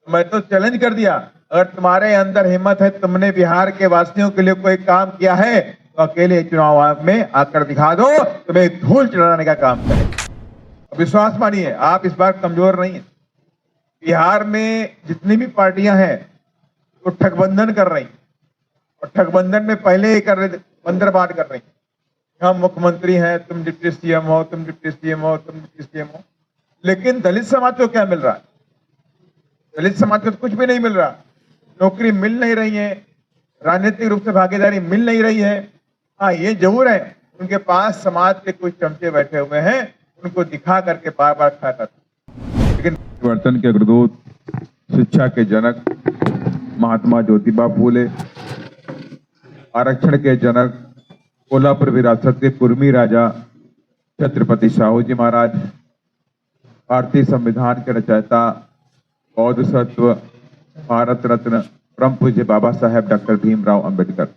मैं तो चैलेंज कर दिया, अगर तुम्हारे अंदर हिम्मत है, तुमने बिहार के वासियों के लिए कोई काम किया है तो अकेले चुनाव में आकर दिखा दो, तुम्हें धूल चढ़ाने का काम करें। विश्वास मानिए, आप इस बार कमजोर नहीं है। बिहार में जितनी भी पार्टियां हैं वो ठगबंधन कर रही, और ठगबंधन में पहले ही कर रहे, बंदरबांट कर रही। हम मुख्यमंत्री हैं, तुम डिप्टी सीएम हो, तुम डिप्टी सीएम हो, तुम डिप्टी सीएम हो। लेकिन दलित समाज को क्या मिल रहा है? दलित समाज को तो कुछ भी नहीं मिल रहा। नौकरी मिल नहीं रही है, राजनीतिक रूप से भागीदारी मिल नहीं रही है। हाँ, ये जरूर है, उनके पास समाज के कुछ चमचे बैठे हुए हैं, उनको दिखा करके बार बार खड़ा करते। लेकिन परिवर्तन के अग्रदूत, शिक्षा के जनक महात्मा ज्योतिबा फूले, आरक्षण के जनक कोल्हापुर विरासत के कुर्मी राजा छत्रपति शाहू जी महाराज, भारतीय संविधान के रचयिता, बौद्ध सत्व, भारत रत्न परम पूज्य Baba Saheb doctor Bhimrao Ambedkar,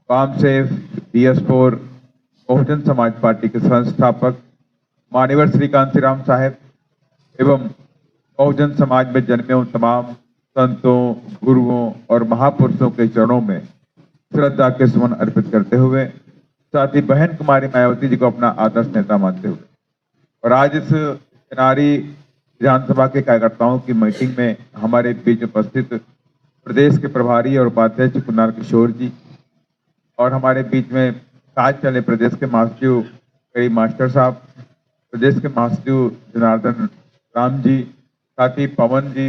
BAMCEF, DS4, Bahujan Samaj party के संस्थापक मान्यवर श्री कांशीराम साहेब एवं बहुजन समाज में जन्मे उन तमाम संतों, गुरुओं और महापुरुषों के चरणों में श्रद्धा के सुमन अर्पित करते हुए, साथ ही बहन कुमारी मायावती जी को अपना आदर्श नेता मानते हुए, और आज इस नारी विधानसभा के कार्यकर्ताओं की मीटिंग में हमारे बीच उपस्थित प्रदेश के प्रभारी और उपाध्यक्ष कुणाल किशोर जी, और हमारे बीच में साथ चले प्रदेश के महासचिव कई मास्टर साहब, प्रदेश के महासचिव जनार्दन राम जी, साथ ही पवन जी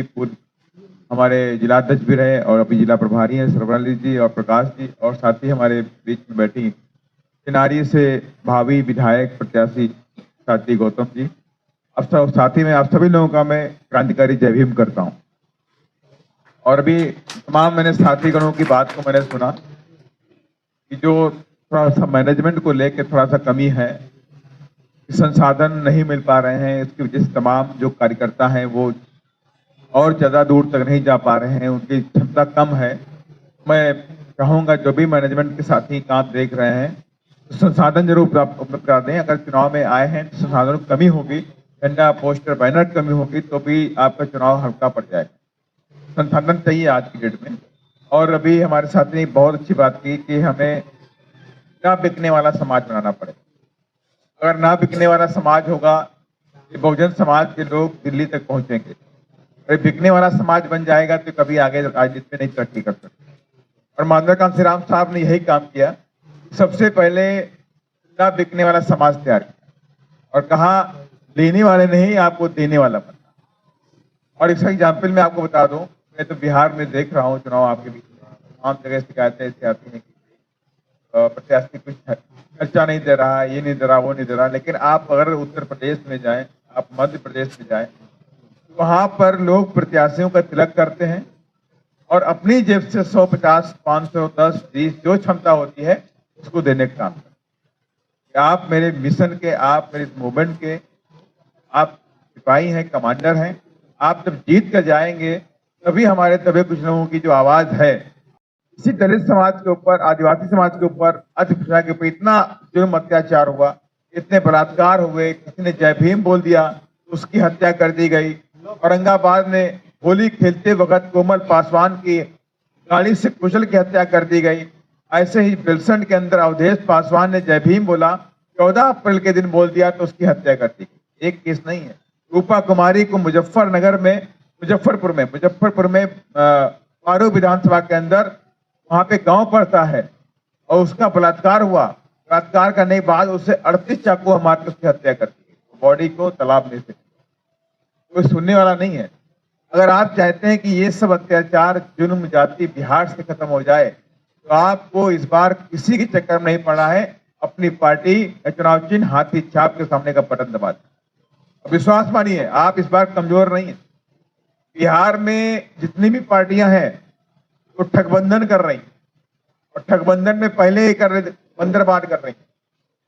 हमारे जिलाध्यक्ष भी रहे और अभी जिला प्रभारी हैं सरवली जी और प्रकाश जी, और साथ ही हमारे बीच में बैठी चिनारी से भावी विधायक प्रत्याशी साथी गौतम जी। अब साथी में आप सभी लोगों का मैं क्रांतिकारी जय भीम करता हूं। और अभी तमाम मैंने साथीगणों की बात को मैंने सुना कि जो थोड़ा सा मैनेजमेंट को लेकर थोड़ा सा कमी है, संसाधन नहीं मिल पा रहे हैं, इसकी वजह से तमाम जो कार्यकर्ता हैं वो और ज्यादा दूर तक नहीं जा पा रहे हैं, उनकी क्षमता कम है। मैं कहूंगा जो भी मैनेजमेंट के साथी काम देख रहे हैं तो संसाधन जरूर उपलब्ध करा दें। अगर चुनाव में आए हैं तो संसाधनों की कमी होगी, झंडा पोस्टर बैनर की कमी होगी तो भी आपका चुनाव हल्का पड़ जाएगा। संसाधन चाहिए आज की डेट में। और अभी हमारे साथी ने बहुत अच्छी बात की कि हमें ना बिकने वाला समाज बनाना पड़ेगा। अगर ना बिकने वाला समाज होगा तो बहुजन समाज के लोग दिल्ली तक पहुंचेंगे। अगर बिकने वाला समाज बन जाएगा तो कभी आगे राजनीति में नहीं तरक्की कर सकते। और माननीय कांशीराम साहब ने यही काम किया, सबसे पहले ना बिकने वाला समाज तैयार किया और कहा लेने वाले नहीं, आपको देने वाला बनना। और इसका एग्जाम्पल मैं आपको बता दूं, मैं तो बिहार में देख रहा हूँ चुनाव आपके बीच में तमाम जगह शिकायतें ऐसी आती हैं कि प्रत्याशी कुछ खर्चा नहीं दे रहा, ये नहीं दे रहा, वो नहीं दे रहा। लेकिन आप अगर उत्तर प्रदेश में जाएं, आप मध्य प्रदेश में जाएं, वहां पर लोग प्रत्याशियों का तिलक करते हैं और अपनी जेब से 150, 500, 10, 20 जो क्षमता होती है उसको देने का काम करते हैं। आप मेरे मिशन के, आप मेरे मूवमेंट के, आप सिपाही हैं, कमांडर हैं। आप जब जीत कर जाएंगे तभी हमारे तभी कुछ लोगों की जो आवाज है, इसी दलित समाज के ऊपर, आदिवासी समाज के ऊपर, अतिपिछड़ा के ऊपर इतना जुर्म अत्याचार हुआ, इतने बलात्कार हुए, किसी ने जय भीम बोल दिया, उसकी हत्या कर दी गई। औरंगाबाद में होली खेलते वक्त कोमल पासवान की गाड़ी से कुचल की हत्या कर दी गई। ऐसे ही बिल्सन के अंदर अवधेश पासवान ने जय भीम बोला, 14 अप्रैल के दिन बोल दिया तो उसकी हत्या कर दी गई। एक केस नहीं है। रूपा कुमारी को मुजफ्फरपुर में पारू विधानसभा के अंदर वहां पे गांव पड़ता है और उसका बलात्कार हुआ। बलात्कार करने के बाद उसे 38 चाकू मार कर उसकी हत्या कर दी गई। बॉडी को तालाब में से कोई सुनने वाला नहीं है। अगर आप चाहते हैं कि ये सब अत्याचार, जुल्म, जाति बिहार से खत्म हो जाए तो आपको इस बार किसी के चक्कर में नहीं पड़ना है, अपनी पार्टी का चुनाव चिन्ह हाथी छाप के सामने का बटन दबा दें। विश्वास मानिए, आप इस बार कमजोर नहीं है। बिहार में जितनी भी पार्टियां हैं वो ठगबंधन कर रही, और ठगबंधन में पहले ही कर रहे, बंदरबांट कर रही।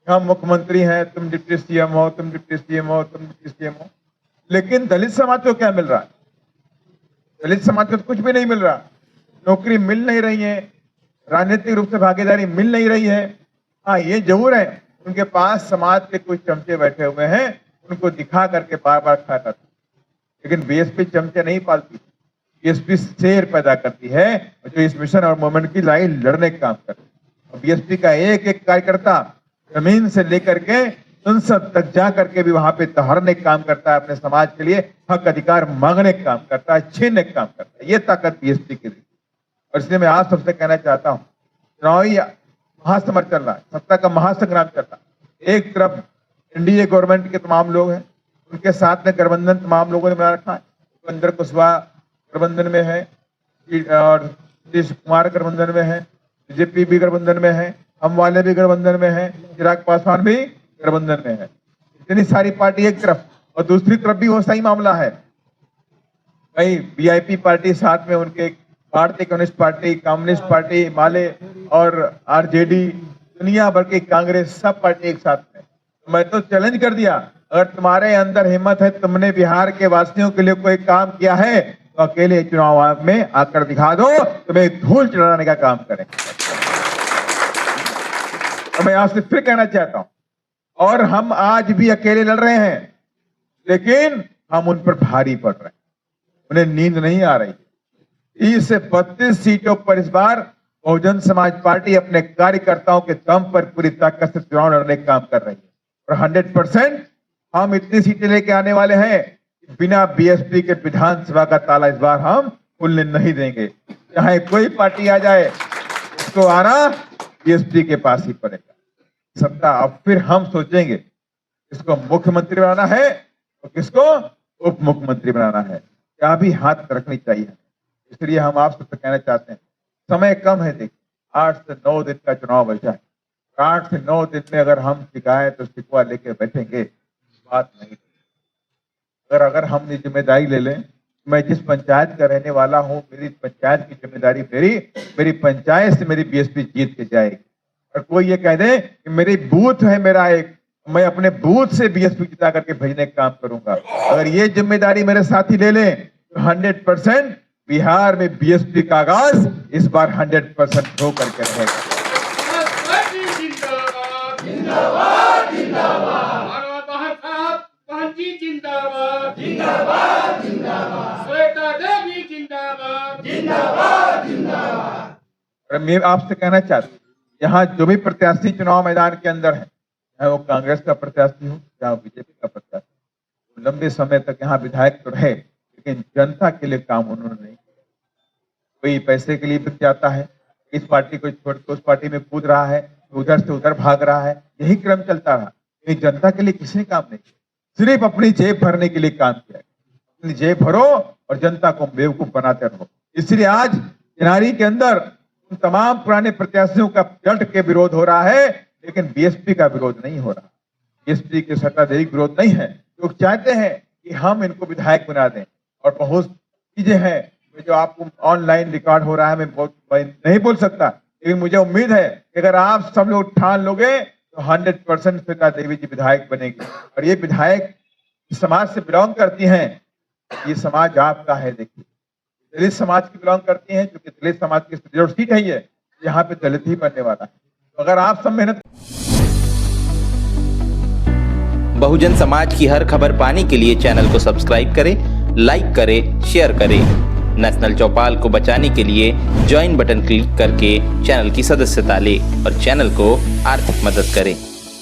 हम मुख्यमंत्री हैं, तुम डिप्टी सीएम हो, तुम डिप्टी सीएम हो, तुम डिप्टी सीएम हो। लेकिन दलित समाज को क्या मिल रहा है? दलित समाज को तो कुछ भी नहीं मिल रहा। नौकरी मिल नहीं रही है, राजनीतिक रूप से भागीदारी मिल नहीं रही है। हाँ, ये जरूर है, उनके पास समाज के कुछ चमचे बैठे हुए हैं, उनको दिखा करके बार बार खड़ा करते। लेकिन बीएसपी चमचे नहीं पालती। बीएसपी शेर पैदा करती है जो इस मिशन और मूवमेंट की लड़ाई लड़ने का काम करती है। बीएसपी का एक एक कार्यकर्ता जमीन से लेकर के संसद तक जा करके भी वहां पे तहारने का काम करता है, अपने समाज के लिए हक अधिकार मांगने का काम करता है, छीनने का काम करता है। ये ताकत बीएसपी की। और इसलिए मैं आज सबसे कहना चाहता हूँ, चुनावी महासमर चल रहा है, सत्ता का महासंग्राम चल रहा है। एक तरफ एनडीए गवर्नमेंट के तमाम लोग हैं, उनके साथ में गठबंधन तमाम लोगों ने बना रखा है। उपेंद्र कुशवाहा गठबंधन में है और नीतीश कुमार गठबंधन में है, बीजेपी भी गठबंधन में है, हम वाले भी गठबंधन में है, चिराग पासवान भी गठबंधन में है। इतनी सारी पार्टी एक तरफ, और दूसरी तरफ भी वो सही मामला है। कई वीआईपी पार्टी साथ में, उनके भारतीय कम्युनिस्ट पार्टी, कम्युनिस्ट पार्टी, माले और आरजेडी, दुनिया भर की कांग्रेस, सब पार्टी एक साथ में। मैं तो चैलेंज कर दिया, अगर तुम्हारे अंदर हिम्मत है, तुमने बिहार के वासियों के लिए कोई काम किया है तो अकेले चुनाव में आकर दिखा दो, तुम्हें धूल चढ़ाने का काम करें। और मैं आपसे फिर कहना चाहता हूं, और हम आज भी अकेले लड़ रहे हैं, लेकिन हम उन पर भारी पड़ रहे हैं, उन्हें नींद नहीं आ रही। 30 से 32 सीटों पर इस बार बहुजन समाज पार्टी अपने कार्यकर्ताओं के दम पर पूरी ताकत से चुनाव लड़ने का काम कर रही है। और 100% हम इतनी सीटें लेके आने वाले हैं कि बिना बीएसपी के विधानसभा का ताला इस बार हम खुलने नहीं देंगे। चाहे कोई पार्टी आ जाए, उसको आना बीएसपी के पास ही पड़ेगा। सत्ता अब फिर हम सोचेंगे किसको मुख्यमंत्री बनाना है और किसको उप मुख्यमंत्री बनाना है, क्या भी हाथ रखनी चाहिए। इसलिए हम आप सबसे कहना चाहते हैं, समय कम है, देखिए 8 से 9 दिन का चुनाव बचा है। 8 से 9 दिन में अगर हम शिकायत और शिकवा लेके बैठेंगे, बात नहीं। अगर हमने जिम्मेदारी ले लें, मैं जिस पंचायत का रहने वाला हूं, मेरी पंचायत की जिम्मेदारी मेरी पंचायत से मेरी बीएसपी जीत के जाएगी। और कोई ये कह दे कि मेरी बूथ है मेरा एक, मैं अपने बूथ से बीएसपी जिता करके भेजने का काम करूंगा। अगर ये जिम्मेदारी मेरे साथी ले लें तो 100% बिहार में बीएसपी का आगाज इस बार 100% हो करके रहेगा। मैं आपसे कहना चाहता हूँ, यहाँ जो भी प्रत्याशी चुनाव मैदान के अंदर है, चाहे वो कांग्रेस का प्रत्याशी हो चाहे बीजेपी का प्रत्याशी, तो लंबे समय तक यहाँ विधायक तो रहे, लेकिन जनता के लिए काम उन्होंने नहीं किया। कोई पैसे के लिए बिक जाता है, इस पार्टी को छोड़ के उस पार्टी में कूद रहा है, उधर से उधर भाग रहा है, यही क्रम चलता रहा। लेकिन जनता के लिए किसी ने काम नहीं किया, सिर्फ अपनी जेब भरने के लिए काम किया। अपनी जेब भरो और जनता को बेवकूफ बनाते रहो। इसलिए आज चिनारी के अंदर उन तमाम पुराने प्रत्याशियों का डट के विरोध हो रहा है, लेकिन बीएसपी का विरोध नहीं हो रहा। बीएसपी के सत्ताधारी विरोध नहीं है। लोग चाहते हैं कि हम इनको विधायक बना दें, और बहुत चीजें हैं जो आपको ऑनलाइन रिकॉर्ड हो रहा है, मैं नहीं बोल सकता, लेकिन मुझे उम्मीद है कि अगर आप सब लोग ठान लोगे तो 100% श्वेता देवी जी विधायक बनेगी। और ये विधायक समाज से बिलोंग करती हैं, ये समाज आपका है। देखिए, दलित समाज की बिलोंग करती हैं, क्योंकि दलित समाज की जो सीट है ये यहाँ पे दलित ही बनने वाला है। तो अगर आप सब मेहनत। बहुजन समाज की हर खबर पाने के लिए चैनल को सब्सक्राइब करें, लाइक करें, शेयर करें। नेशनल चौपाल को बचाने के लिए ज्वाइन बटन क्लिक करके चैनल की सदस्यता लें और चैनल को आर्थिक मदद करें।